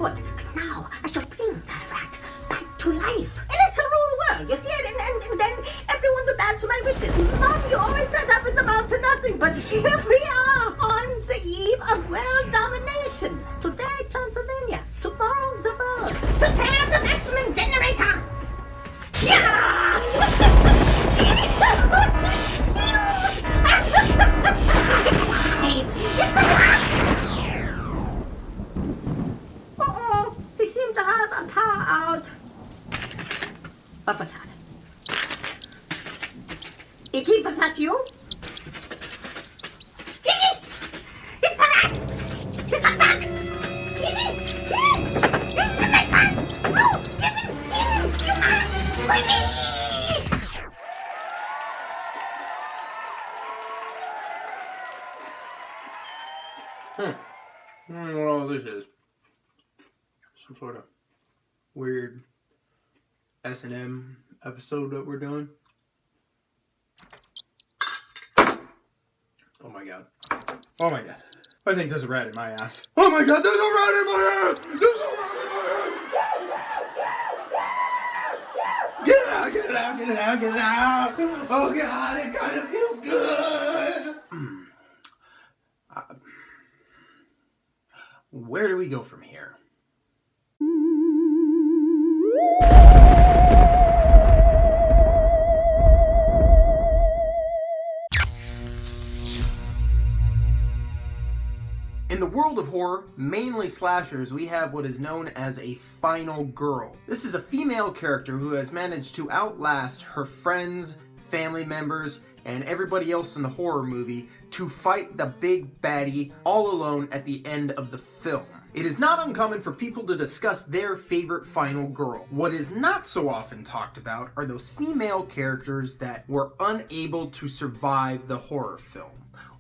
foot. But now I shall bring the rat back to life. And it shall rule the world, you see? And then everyone will bow to my wishes. Mom, you always said that was amount to nothing, but here we are on the eve of world domination. Today, Transylvania. Tomorrow, the world. Prepare the maximum generator! Yeah! It's alive! Uh-oh, we seem to have a power out. What was that? Iggy, was that you? Iggy! It's the rat! He's come back! Iggy! He's in my pants! No! Get him! You must! Quickly! I don't know what all this is. Some sort of weird S&M episode that we're doing. Oh my god. Oh my god. I think there's a rat in my ass. Oh my god, there's a rat in my ass! There's a rat in my ass! Get it out, get it out, get it out, get it out! Oh god, it kind of feels good! Where do we go from here? In the world of horror, mainly slashers, we have what is known as a final girl. This is a female character who has managed to outlast her friends, family members, and everybody else in the horror movie to fight the big baddie all alone at the end of the film. It is not uncommon for people to discuss their favorite final girl. What is not so often talked about are those female characters that were unable to survive the horror film.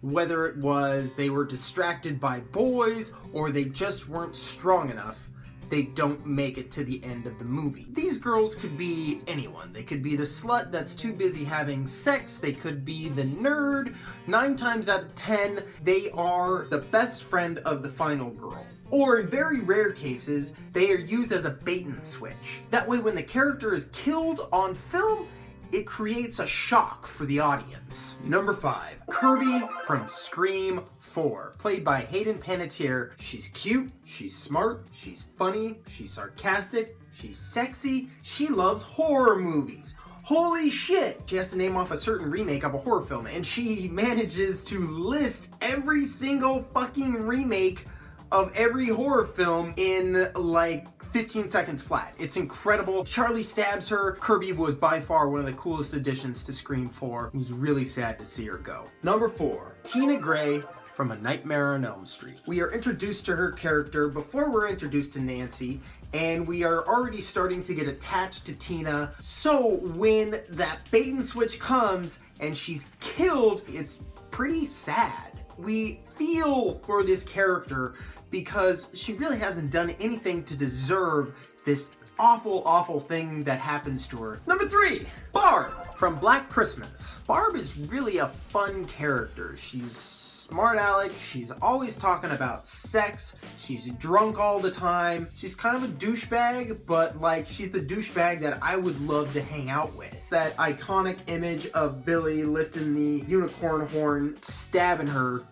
Whether it was they were distracted by boys or they just weren't strong enough, they don't make it to the end of the movie. These girls could be anyone. They could be the slut that's too busy having sex. They could be the nerd. 9 times out of 10, they are the best friend of the final girl. Or in very rare cases, they are used as a bait and switch. That way when the character is killed on film, it creates a shock for the audience. Number 5, Kirby from Scream 4, played by Hayden Panettiere. She's cute, she's smart, she's funny, she's sarcastic, she's sexy, she loves horror movies. Holy shit! She has to name off a certain remake of a horror film, and she manages to list every single fucking remake of every horror film in like 15 seconds flat. It's incredible. Charlie stabs her. Kirby was by far one of the coolest additions to Scream 4. It was really sad to see her go. Number 4, Tina Gray from A Nightmare on Elm Street. We are introduced to her character before we're introduced to Nancy, and we are already starting to get attached to Tina. So when that bait and switch comes and she's killed, it's pretty sad. We feel for this character because she really hasn't done anything to deserve this awful, awful thing that happens to her. Number 3, Barb from Black Christmas. Barb is really a fun character. She's smart aleck, she's always talking about sex, she's drunk all the time, she's kind of a douchebag, but like she's the douchebag that I would love to hang out with. That iconic image of Billy lifting the unicorn horn, stabbing her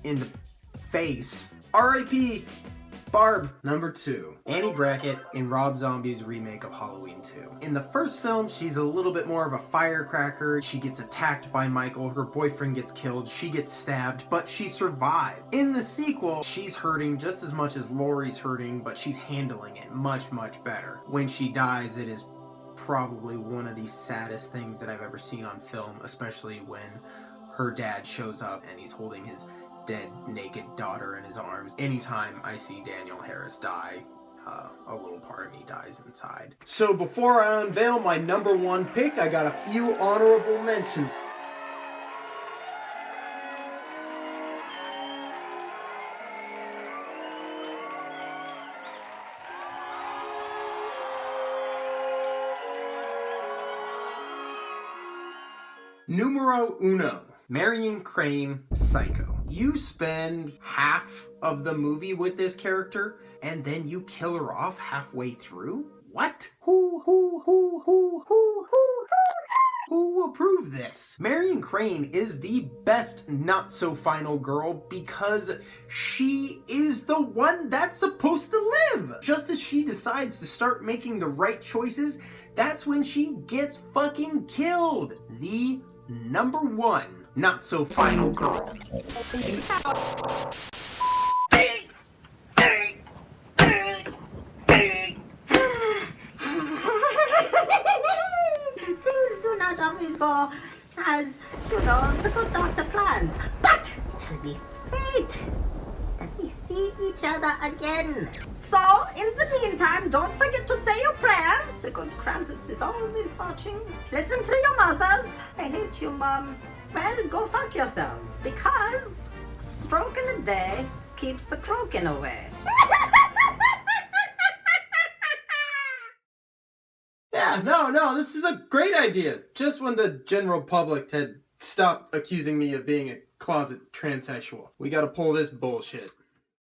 in the face. R.I.P. Barb. Number 2, Annie Brackett in Rob Zombie's remake of Halloween 2. In the first film, she's a little bit more of a firecracker. She gets attacked by Michael, her boyfriend gets killed, she gets stabbed, but she survives. In the sequel, she's hurting just as much as Laurie's hurting, but she's handling it much, much better. When she dies, it is probably one of the saddest things that I've ever seen on film, especially when her dad shows up and he's holding his dead, naked daughter in his arms. Anytime I see Daniel Harris die, a little part of me dies inside. So before I unveil my number 1 pick, I got a few honorable mentions. Numero uno. Marion Crane, Psycho. You spend half of the movie with this character, and then you kill her off halfway through? What? Who will prove this? Marion Crane is the best not-so-final girl because she is the one that's supposed to live. Just as she decides to start making the right choices, that's when she gets fucking killed. The number one not-so-final girl. Things do not always go as, the good doctor plans. But it will be fate that we see each other again. So, in the meantime, don't forget to say your prayers. The good Krampus is always watching. Listen to your mothers. I hate you, Mom. Well, go fuck yourselves, because a stroke in a day keeps the croaking away. Yeah, no, this is a great idea. Just when the general public had stopped accusing me of being a closet transsexual. We gotta pull this bullshit.